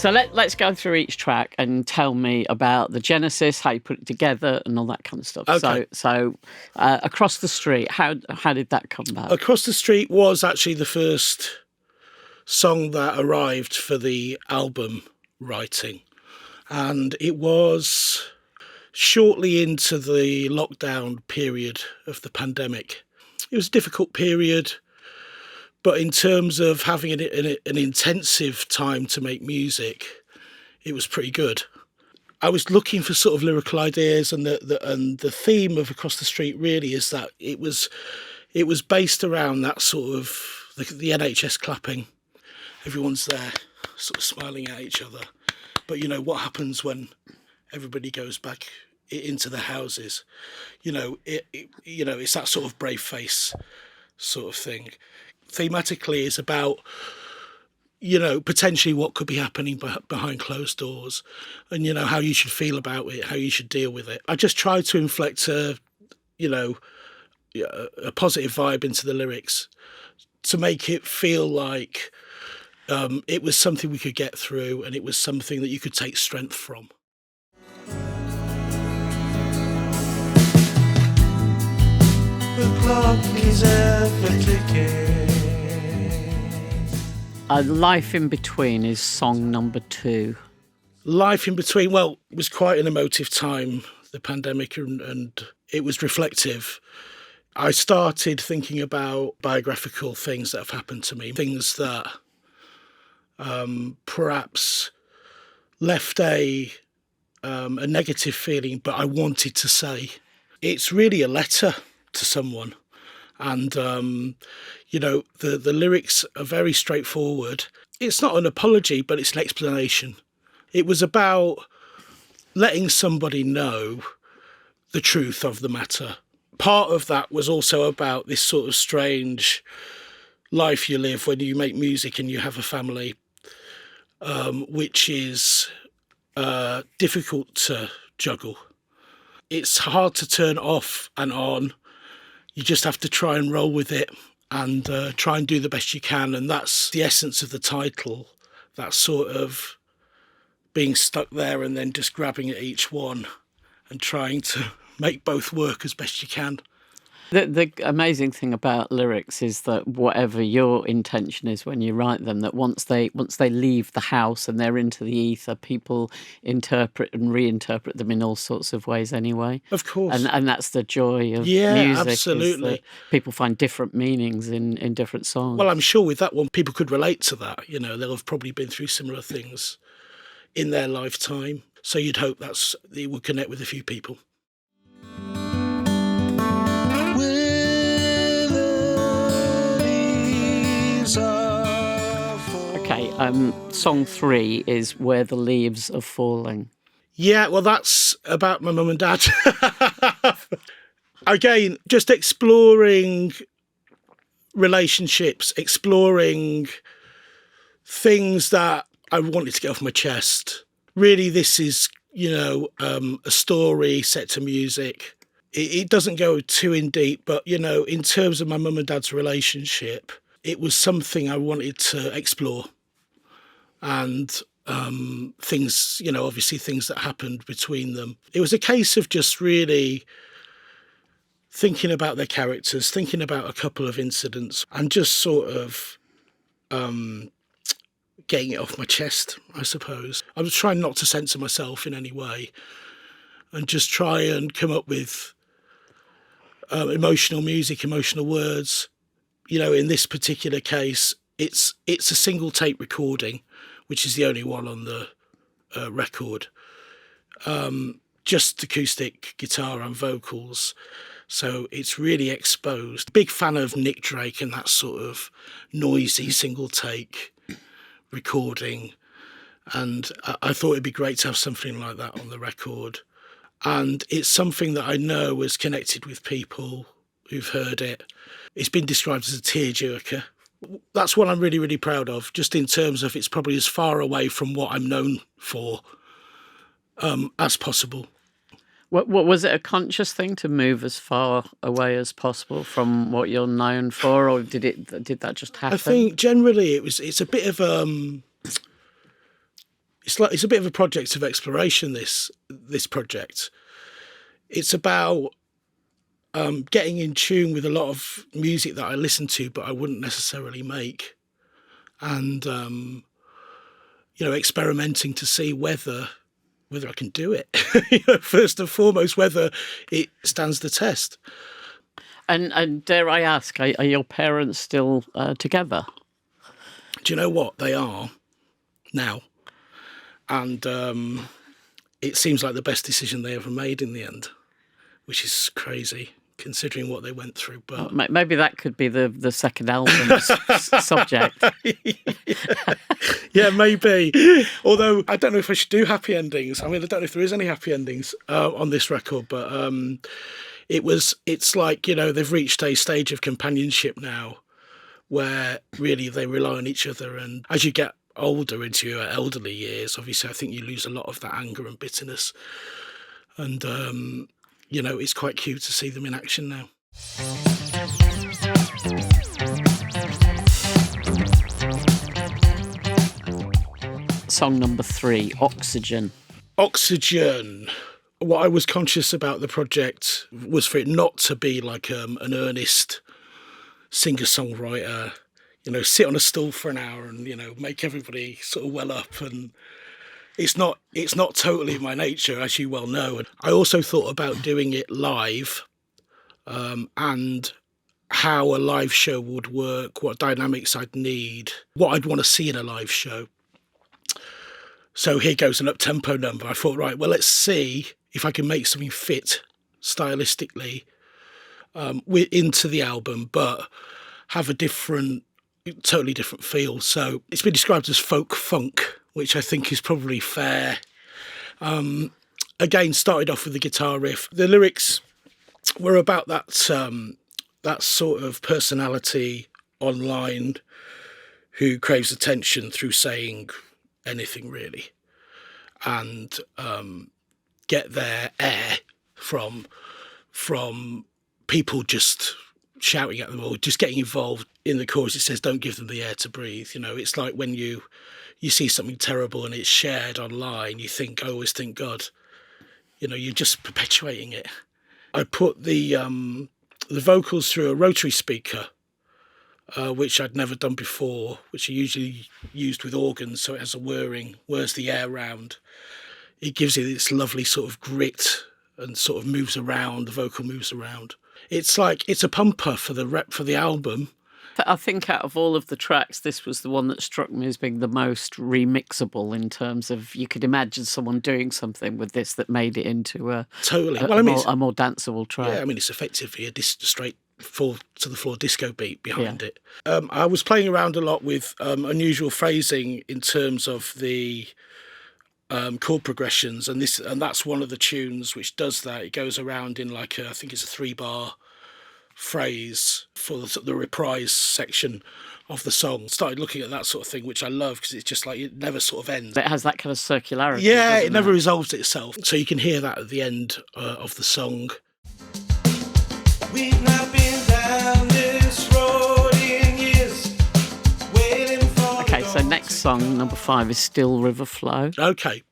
So let's go through each track and tell me about the genesis, how you put it together, and all that kind of stuff. Okay. So Across the Street, how did that come about? Across the Street was actually the first song that arrived for the album writing. And it was shortly into the lockdown period of the pandemic. It was a difficult period, but in terms of having an intensive time to make music, it was pretty good. I was looking for sort of lyrical ideas, and the theme of Across the Street really is that it was based around that sort of the NHS clapping. Everyone's there, sort of smiling at each other. But what happens when everybody goes back into their houses? It's that sort of brave face sort of thing. Thematically, it's about potentially what could be happening behind closed doors, and how you should feel about it, how you should deal with it. I just tried to inflect a positive vibe into the lyrics to make it feel like it was something we could get through, and it was something that you could take strength from. The clock is ever ticking. Life in Between is song number 2. Life in Between, well, it was quite an emotive time, the pandemic, and it was reflective. I started thinking about biographical things that have happened to me, things that perhaps left a negative feeling, but I wanted to say. It's really a letter to someone. And, the lyrics are very straightforward. It's not an apology, but it's an explanation. It was about letting somebody know the truth of the matter. Part of that was also about this sort of strange life you live when you make music and you have a family, which is difficult to juggle. It's hard to turn off and on. You just have to try and roll with it and try and do the best you can. And that's the essence of the title, that sort of being stuck there and then just grabbing at each one and trying to make both work as best you can. The amazing thing about lyrics is that whatever your intention is when you write them, that once they leave the house and they're into the ether, people interpret and reinterpret them in all sorts of ways ananyway. Of course. And that's the joy of music. Absolutely. Is that people find different meanings in different songs. Well, I'm sure with that one, people could relate to that. They'll have probably been through similar things in their lifetime. So you'd hope it would connect with a few people. Okay, song 3 is Where the Leaves Are Falling. Yeah, well, that's about my mum and dad. Again, just exploring relationships, exploring things that I wanted to get off my chest. Really, this is, a story set to music. It doesn't go too in deep, but, in terms of my mum and dad's relationship, it was something I wanted to explore. And things, obviously things that happened between them. It was a case of just really thinking about their characters, thinking about a couple of incidents, and just sort of getting it off my chest, I suppose. I was trying not to censor myself in any way and just try and come up with emotional music, emotional words. In this particular case, it's a single tape recording, which is the only one on the record. Just acoustic guitar and vocals. So it's really exposed. Big fan of Nick Drake and that sort of noisy single take recording. And I thought it'd be great to have something like that on the record. And it's something that I know has connected with people who've heard it. It's been described as a tearjerker. That's what I'm really, really proud of, just in terms of it's probably as far away from what I'm known for as possible. What was it a conscious thing to move as far away as possible from what you're known for, or did that just happen? I think generally it's a bit of it's a bit of a project of exploration. This project, it's about getting in tune with a lot of music that I listen to, but I wouldn't necessarily make, and experimenting to see whether I can do it. First and foremost, whether it stands the test. And dare I ask, are your parents still together? Do you know what they are now? And it seems like the best decision they ever made in the end, which is crazy considering what they went through. But Maybe that could be the second album's subject. Yeah, maybe. Although I don't know if I should do happy endings. I mean, I don't know if there is any happy endings on this record, but it's like, they've reached a stage of companionship now where really they rely on each other. And as you get older into your elderly years, obviously I think you lose a lot of that anger and bitterness. And, it's quite cute to see them in action now. Song number 3, Oxygen. Oxygen. What I was conscious about the project was for it not to be like an earnest singer-songwriter, sit on a stool for an hour and, make everybody sort of well up. And it's not totally my nature, as you well know. And I also thought about doing it live, and how a live show would work, what dynamics I'd need, what I'd want to see in a live show. So here goes an up-tempo number. I thought, right, well, let's see if I can make something fit stylistically into the album, but have a totally different feel. So it's been described as folk funk, which I think is probably fair. Again, started off with the guitar riff. The lyrics were about that sort of personality online who craves attention through saying anything really, and get their air from people just shouting at them or just getting involved. In the chorus it says, don't give them the air to breathe. It's like when you see something terrible and it's shared online, you think, I always think, God, you're just perpetuating it. I put the vocals through a rotary speaker, which I'd never done before, which are usually used with organs, so it has a whirs the air round. It gives it this lovely sort of grit and sort of moves around, the vocal moves around. It's like, it's a pumper for the album. I think out of all of the tracks, this was the one that struck me as being the most remixable in terms of you could imagine someone doing something with this that made it into a more danceable track. Yeah, I mean, it's effectively a straight fall to the floor disco beat behind it. I was playing around a lot with unusual phrasing in terms of the chord progressions, and that's one of the tunes which does that. It goes around in I think it's a 3-bar phrase for the reprise section of the song. Started looking at that sort of thing, which I love because it's just like it never sort of ends. It has that kind of circularity. Yeah, it never resolves itself. So you can hear that at the end of the song. We've not been down this road in years, waiting for. Okay, so next song, number 5, is Still River Flow. Okay.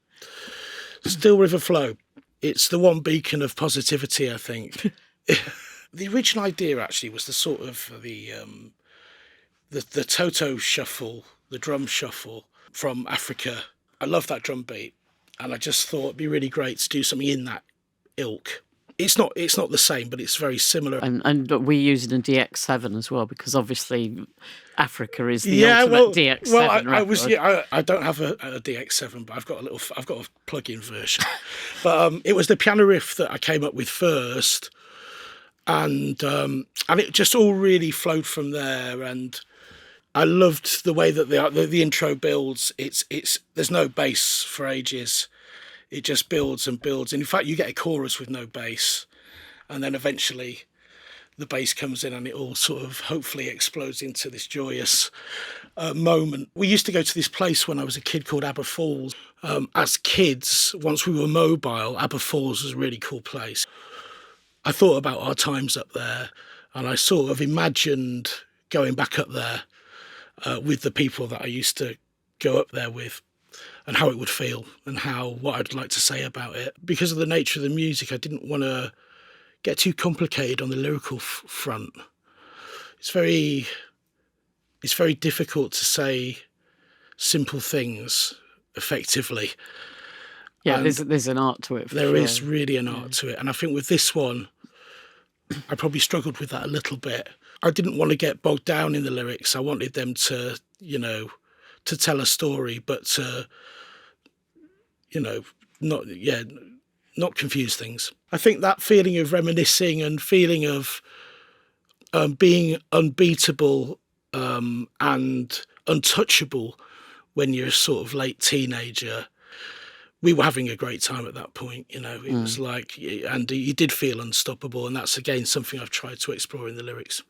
Still River Flow. It's the one beacon of positivity, I think. The original idea actually was the sort of the Toto shuffle, the drum shuffle from Africa. I love that drum beat, and I just thought it'd be really great to do something in that ilk. It's not the same, but it's very similar. And we use it in DX7 as well, because obviously Africa is the ultimate DX7 record. I don't have a DX7, but I've got a plug-in version. But it was the piano riff that I came up with first. And it just all really flowed from there, and I loved the way that the intro builds. There's no bass for ages. It just builds and builds. And in fact, you get a chorus with no bass, and then eventually the bass comes in, and it all sort of hopefully explodes into this joyous moment. We used to go to this place when I was a kid called Aber Falls. As kids, once we were mobile, Aber Falls was a really cool place. I thought about our times up there, and I sort of imagined going back up there with the people that I used to go up there with. how it would feel and what I'd like to say about it. Because of the nature of the music, I didn't want to get too complicated on the lyrical front. It's very difficult to say simple things effectively. Yeah, And there's an art to it. There is really an art to it. And I think with this one, I probably struggled with that a little bit. I didn't want to get bogged down in the lyrics. I wanted them to, to tell a story, but to, not confuse things. I think that feeling of reminiscing and feeling of being unbeatable and untouchable when you're a sort of late teenager, we were having a great time at that point. It was like, and you did feel unstoppable, and that's again something I've tried to explore in the lyrics.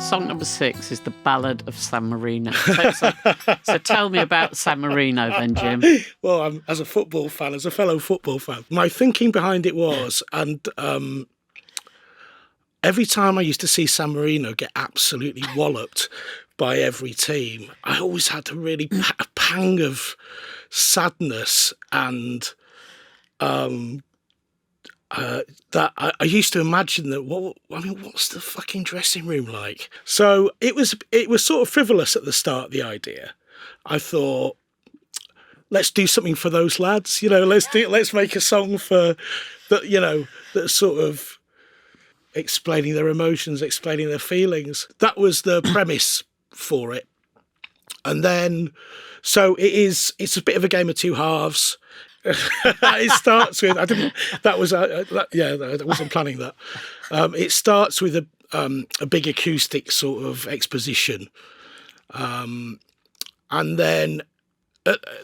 Song number 6 is the Ballad of San Marino. So tell me about San Marino then, Jim. Well, as a fellow football fan, my thinking behind it was, and every time I used to see San Marino get absolutely walloped by every team, I always had a really a pang of sadness and that I used to imagine that. What's the fucking dressing room like? So it was sort of frivolous at the start. The idea, I thought, let's do something for those lads. Let's make a song for that. That's sort of explaining their emotions, explaining their feelings. That was the premise for it. And then, so it's a bit of a game of two halves. It starts with, I wasn't planning that. It starts with a big acoustic sort of exposition. And then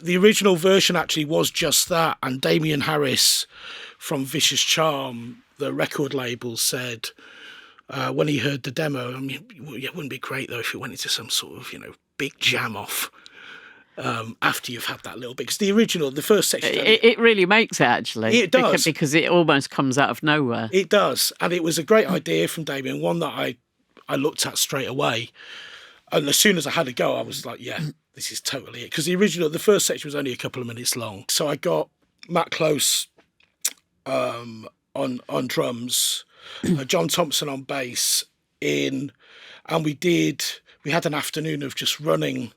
the original version actually was just that. And Damien Harris from Vicious Charm, the record label, said when he heard the demo, it wouldn't be great though if it went into some sort of, big jam off after you've had that little bit. Because the first section... It really makes it, actually. It does. Because it almost comes out of nowhere. It does. And it was a great idea from Damien, one that I looked at straight away. And as soon as I had a go, I was like, yeah, this is totally it. Because the first section was only a couple of minutes long. So I got Matt Close on drums, John Thompson on bass and we had an afternoon of just running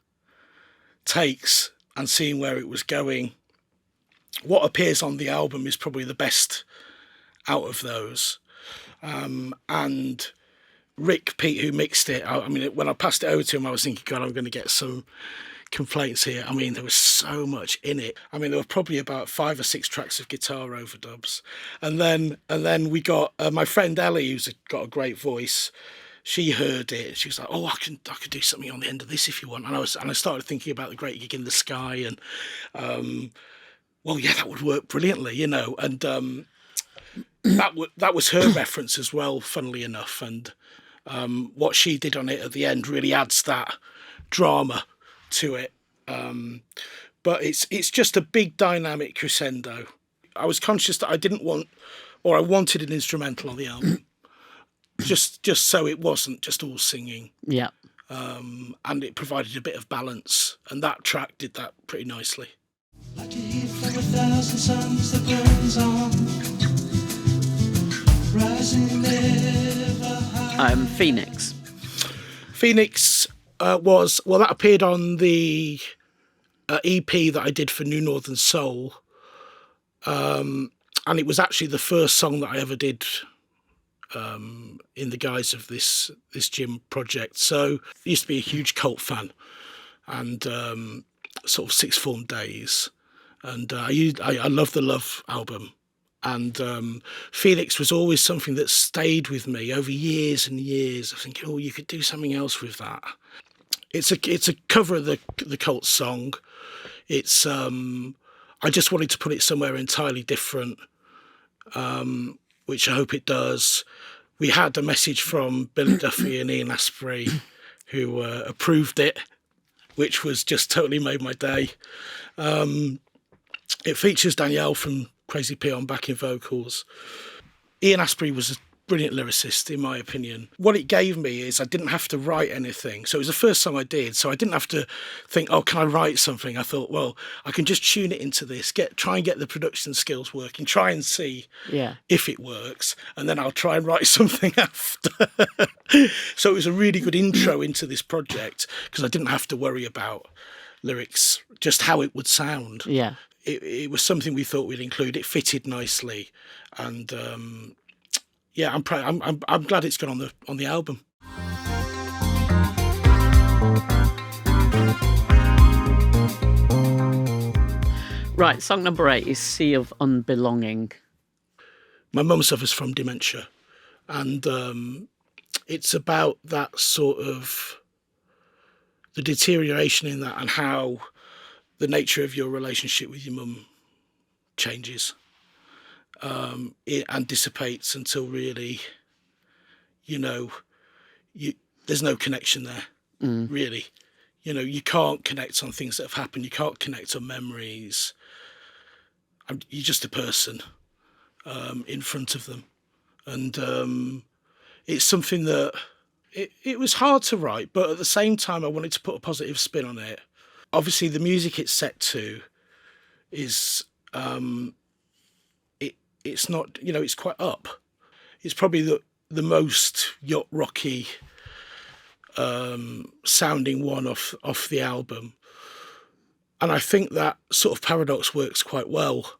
takes and seeing where it was going. What appears on the album is probably the best out of those. And Rick Pete, who mixed it, when I passed it over to him, I was thinking, God, I'm going to get some complaints here. There was so much in it. There were probably about 5 or 6 tracks of guitar overdubs. And then we got my friend Ellie, who's got a great voice. She heard it. She was like, "Oh, I could do something on the end of this if you want." And I started thinking about the Great Gig in the Sky, and that would work brilliantly, And that was her reference as well, funnily enough. And what she did on it at the end really adds that drama to it. But it's just a big dynamic crescendo. I was conscious that I wanted an instrumental on the album. Just so it wasn't just all singing. Yeah. And it provided a bit of balance, and that track did that pretty nicely. Like a heat from 1,000 suns that burns on, rising ever high. Phoenix that appeared on the EP that I did for New Northern Soul, and it was actually the first song that I ever did in the guise of this Jim project. So I used to be a huge Cult fan, and sort of Sixth Form days, and I love the Love album, and Phoenix was always something that stayed with me over years and years. I think, you could do something else with that. It's a cover of the Cult song. It's I just wanted to put it somewhere entirely different, which I hope it does. We had a message from Billy Duffy and Ian Asprey, who approved it, which was just totally made my day. It features Danielle from Crazy P on backing vocals. Ian Astbury was a brilliant lyricist, in my opinion. What it gave me is I didn't have to write anything. So it was the first song I did. So I didn't have to think, oh, can I write something? I thought, well, I can just tune it into this, try and get the production skills working, try and see if it works, and then I'll try and write something after. So it was a really good intro into this project because I didn't have to worry about lyrics, just how it would sound. Yeah. It was something we thought we'd include. It fitted nicely, and yeah, I'm glad it's gone on the album. Right, song number 8 is Sea of Unbelonging. My mum suffers from dementia, and it's about that sort of the deterioration in that and how the nature of your relationship with your mum changes. And dissipates until really, there's no connection there, really. You can't connect on things that have happened. You can't connect on memories. You're just a person in front of them. And it's something that it was hard to write, but at the same time, I wanted to put a positive spin on it. Obviously, the music it's set to is... it's not, it's quite up. It's probably the most yacht rocky sounding one off the album. And I think that sort of paradox works quite well.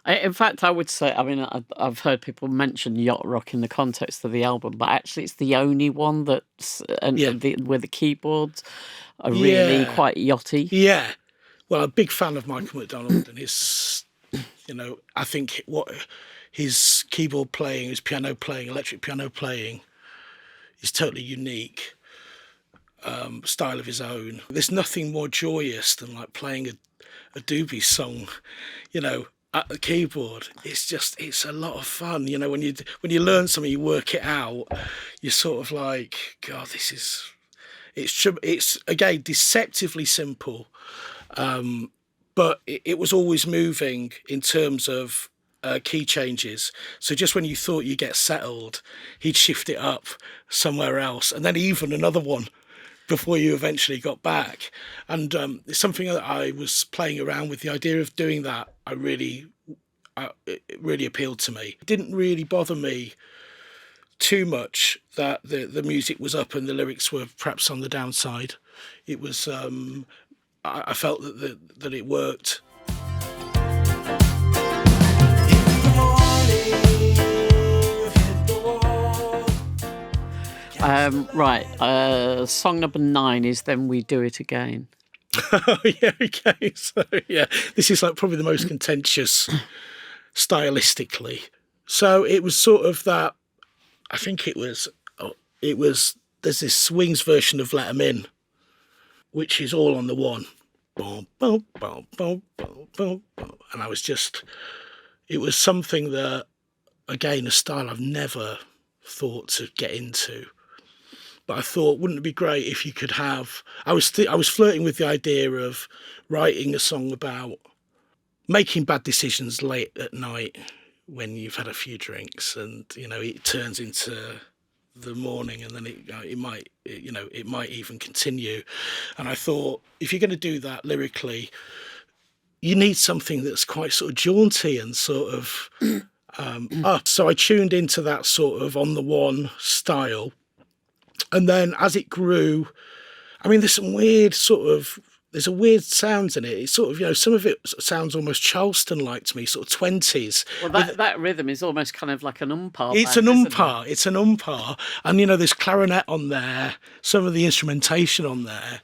In fact, I would say, I mean, I've heard people mention yacht rock in the context of the album, but actually it's the only one that's, where the keyboards are really quite yachty. Yeah. Well, I'm a big fan of Michael McDonald and his... I think what his keyboard playing, his piano playing, electric piano playing is totally unique, style of his own. There's nothing more joyous than like playing a doobie song, at the keyboard. It's a lot of fun. When you learn something, you work it out, you're sort of like, God, it's again, deceptively simple. But it was always moving in terms of key changes. So just when you thought you get settled, he'd shift it up somewhere else, and then even another one before you eventually got back. And it's something that I was playing around with. The idea of doing that, it really appealed to me. It didn't really bother me too much that the music was up and the lyrics were perhaps on the downside. It was... I felt that it worked. Right, song number 9 is Then We Do It Again. Oh, yeah, okay. So, yeah, this is like probably the most contentious stylistically. So it was sort of that, I think there's this swings version of Let 'Em In, which is all on the one. Boom, boom, boom, boom, boom, boom, boom. And it was something that, again, a style I've never thought to get into. But I thought, wouldn't it be great if you could have... I was flirting with the idea of writing a song about making bad decisions late at night when you've had a few drinks and, it turns into... the morning, and then it might even continue. And I thought, if you're going to do that lyrically, you need something that's quite sort of jaunty and sort of up. So I tuned into that sort of on the one style, and then as it grew, I mean, there's a weird sounds in it. It's sort of, some of it sounds almost Charleston-like to me, sort of 20s. Well, that rhythm is almost kind of like an umpar. It's an umpar. It's an umpar. And, there's clarinet on there. Some of the instrumentation on there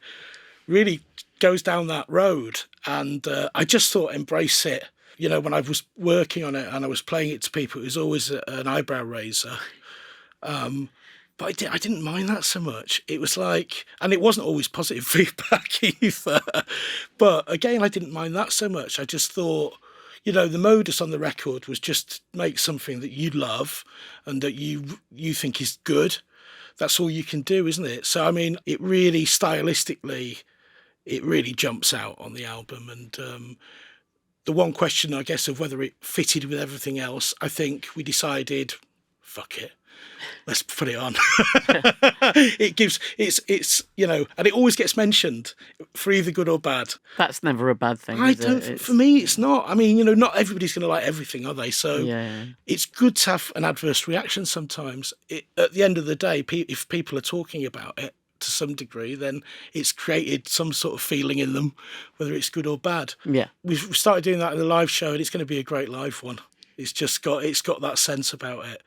really goes down that road. And I just thought, embrace it. When I was working on it and I was playing it to people, it was always an eyebrow raiser. But I didn't mind that so much. It was like, and it wasn't always positive feedback either. But again, I didn't mind that so much. I just thought, the modus on the record was just make something that you love and that you think is good. That's all you can do, isn't it? So, I mean, it really stylistically, it really jumps out on the album. And the one question, I guess, of whether it fitted with everything else, I think we decided, fuck it, let's put it on. It's and it always gets mentioned for either good or bad. That's never a bad thing, I is don't. it? For me, it's not. I mean, not everybody's going to like everything, are they? So Yeah. it's good to have an adverse reaction sometimes. At the end of the day, if people are talking about it to some degree, then it's created some sort of feeling in them, whether it's good or bad. Yeah. We've started doing that in the live show, and it's going to be a great live one. It's got that sense about it.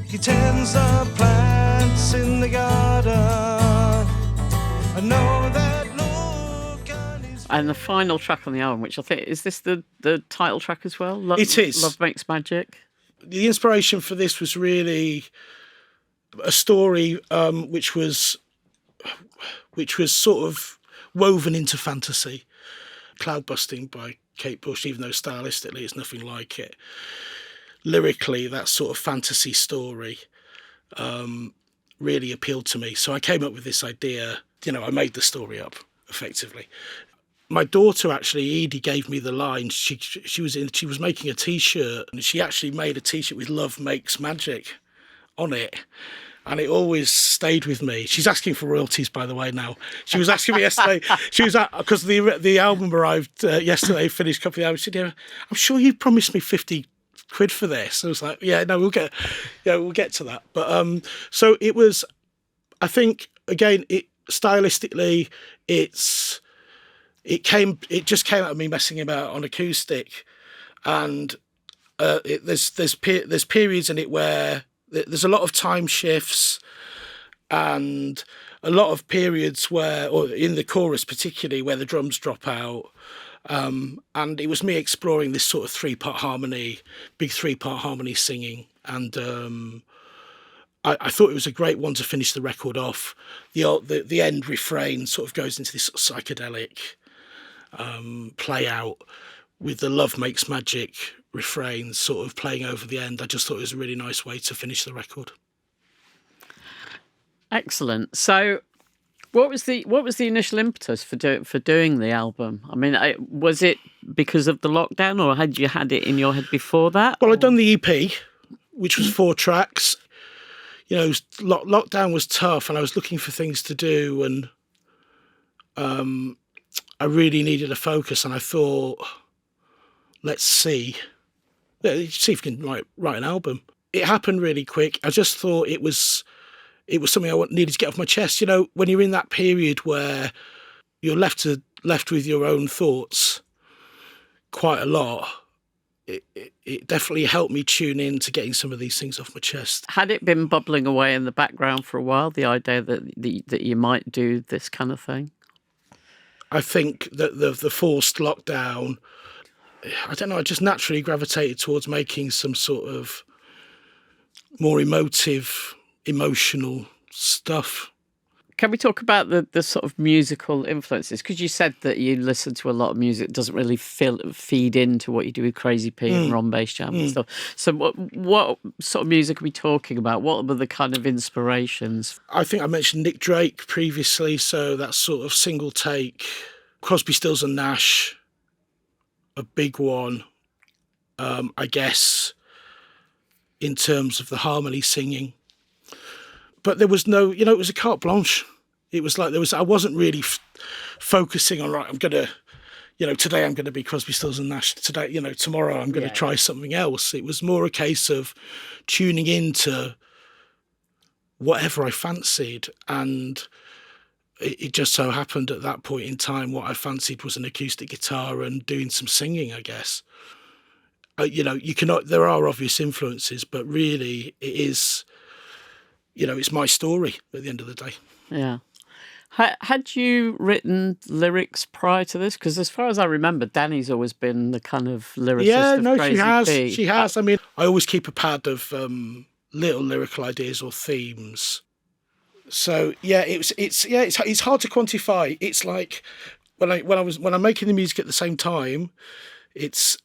He tends the plants in the garden. I know that look on his And the final track on the album, which I think, is this the title track as well? It is. Love Makes Magic. The inspiration for this was really a story which was sort of woven into fantasy. Cloudbusting by Kate Bush, even though stylistically it's nothing like it. Lyrically, that sort of fantasy story really appealed to me. So I came up with this idea. I made the story up, effectively. My daughter, actually, Edie, gave me the line. She was making a T-shirt, and she actually made a T-shirt with "Love Makes Magic" on it. And it always stayed with me. She's asking for royalties, by the way, now. She was asking me yesterday. She was because the album arrived yesterday, finished copy of the album. She said, "Yeah, I'm sure you promised me 50 quid for this." I was like, "Yeah, no, we'll get to that." But so it was. I think again, stylistically, it just came out of me messing about on acoustic, and there's periods in it where there's a lot of time shifts, and a lot of periods where, or in the chorus particularly, where the drums drop out. And it was me exploring this sort of big three-part harmony singing. And I thought it was a great one to finish the record off. The end refrain sort of goes into this sort of psychedelic play out with the "Love Makes Magic" refrain sort of playing over the end. I just thought it was a really nice way to finish the record. Excellent. So what was the initial impetus for doing the album? I mean, was it because of the lockdown, or had you had it in your head before that? Well, I'd done the EP, which was 4 tracks. Lockdown was tough, and I was looking for things to do, and I really needed a focus, and I thought, let's see if we can write an album. It happened really quick. I just thought it was something I needed to get off my chest. When you're in that period where you're left with your own thoughts quite a lot, it definitely helped me tune in to getting some of these things off my chest. Had it been bubbling away in the background for a while, the idea that you might do this kind of thing? I think that the forced lockdown, I don't know, I just naturally gravitated towards making some sort of more emotional stuff. Can we talk about the sort of musical influences? Because you said that you listen to a lot of music that doesn't really feed into what you do with Crazy P and Ron Bass Jam and stuff. So what sort of music are we talking about? What were the kind of inspirations? I think I mentioned Nick Drake previously, so that sort of single take. Crosby, Stills and Nash, a big one, I guess, in terms of the harmony singing. But there was no, it was a carte blanche. It was like I wasn't really focusing on, right, I'm going to, today I'm going to be Crosby, Stills and Nash. Today, tomorrow I'm going to try something else. It was more a case of tuning into whatever I fancied. And it just so happened at that point in time, what I fancied was an acoustic guitar and doing some singing, I guess. There are obvious influences, but really it is, it's my story at the end of the day. Yeah. Had you written lyrics prior to this? Because as far as I remember, Danny's always been the kind of lyricist of Crazy she has. P. She has. I mean, I always keep a pad of little lyrical ideas or themes. So yeah, it's hard to quantify. It's like when I'm making the music at the same time, it's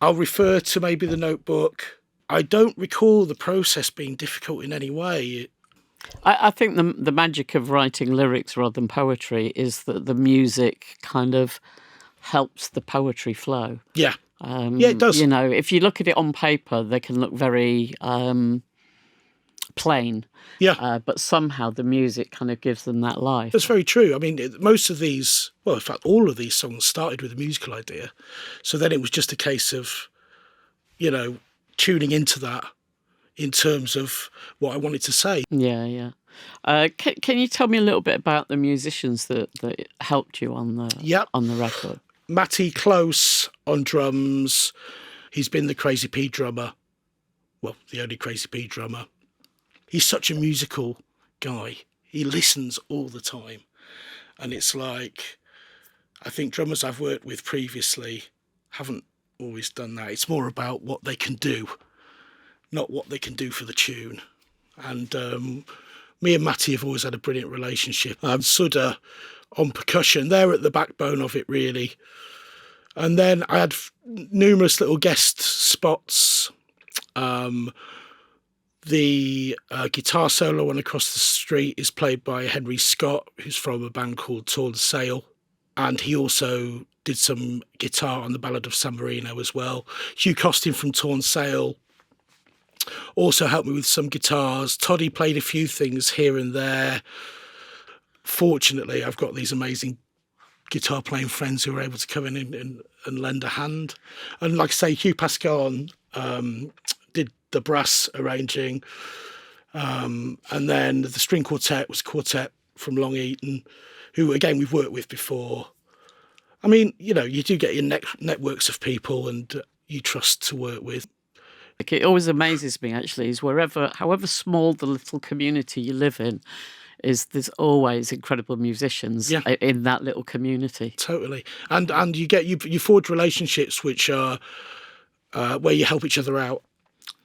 I'll refer to maybe the notebook. I don't recall the process being difficult in any way. I think the magic of writing lyrics rather than poetry is that the music kind of helps the poetry flow. Yeah. Yeah, it does. You know, if you look at it on paper, they can look very plain, Yeah, but somehow the music kind of gives them that life. that's very true. I mean, most of these, well, in fact, all of these songs started with a musical idea. So then it was just a case of, you know, tuning into that in terms of what I wanted to say. Yeah, yeah. Can you tell me a little bit about the musicians that helped you on Yep. the record? Matty Close on drums. He's been the Crazy P drummer. Well, the only Crazy P drummer. He's such a musical guy. He listens all the time. And it's like, I think drummers I've worked with previously haven't always done that. It's more about what they can do, not what they can do for the tune. And me and Matty have always had a brilliant relationship. Sudda on percussion, they're at the backbone of it, really. And then I had numerous little guest spots. The guitar solo on Across the Street is played by Henry Scott, who's from a band called Torn Sail. And he also did some guitar on the Ballad of San Marino as well. Hugh Costin from Torn Sail also helped me with some guitars. Toddy played a few things here and there. Fortunately, I've got these amazing guitar playing friends who were able to come in and lend a hand. And like I say, Hugh Pascal did the brass arranging. And then the string quartet was Quartet from Long Eaton, who, again, we've worked with before. I mean, you know, you do get your networks of people and you trust to work with. Like, it always amazes me, actually, is however small the little community you live in, there's always incredible musicians in that little community. Totally. And you forge relationships which are where you help each other out.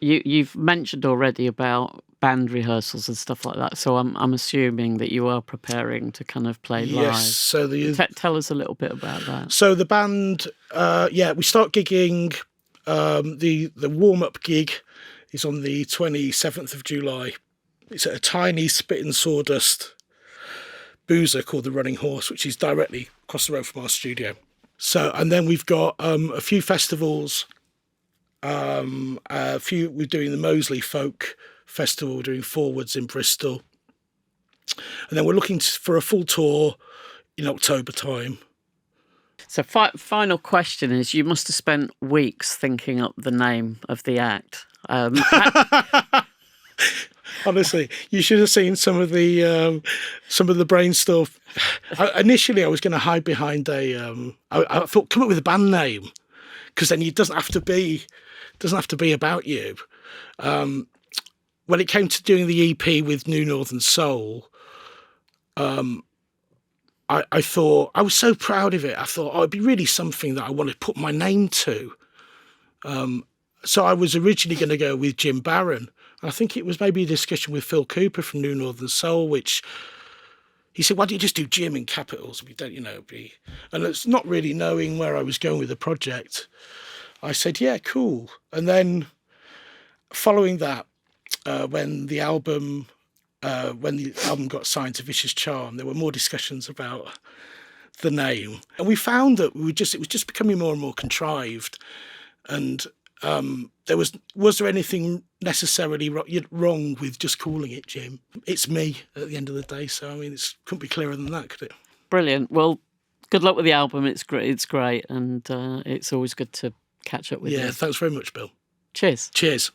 You've mentioned already about band rehearsals and stuff like that, so I'm assuming that you are preparing to kind of play live. Yes. So tell us a little bit about that. So the band, we start gigging. The warm-up gig is on the 27th of July. It's at a tiny spit and sawdust boozer called the Running Horse, which is directly across the road from our studio. So, and then we've got a few festivals. We're doing the Moseley Folk Festival, we're doing Forwards in Bristol. And then we're looking for a full tour in October time. So final question is, you must have spent weeks thinking up the name of the act. Honestly, you should have seen some of the brain stuff. Initially, I was going to hide behind I thought, come up with a band name, because then it doesn't have to be about you. When it came to doing the EP with New Northern Soul, I thought, I was so proud of it. I thought, it'd be really something that I want to put my name to. So I was originally going to go with Jim Barron. I think it was maybe a discussion with Phil Cooper from New Northern Soul, which he said, why don't you just do Jim in capitals? We don't, and it's not really knowing where I was going with the project. I said, yeah, cool. And then following that, when the album got signed to Vicious Charm, there were more discussions about the name. And we found that it was just becoming more and more contrived. And was there anything necessarily wrong with just calling it Jim? It's me at the end of the day, so I mean, it couldn't be clearer than that, could it? Brilliant. Well, good luck with the album. It's great, and it's always good to catch up with you. Yeah, thanks very much, Bill. Cheers. Cheers.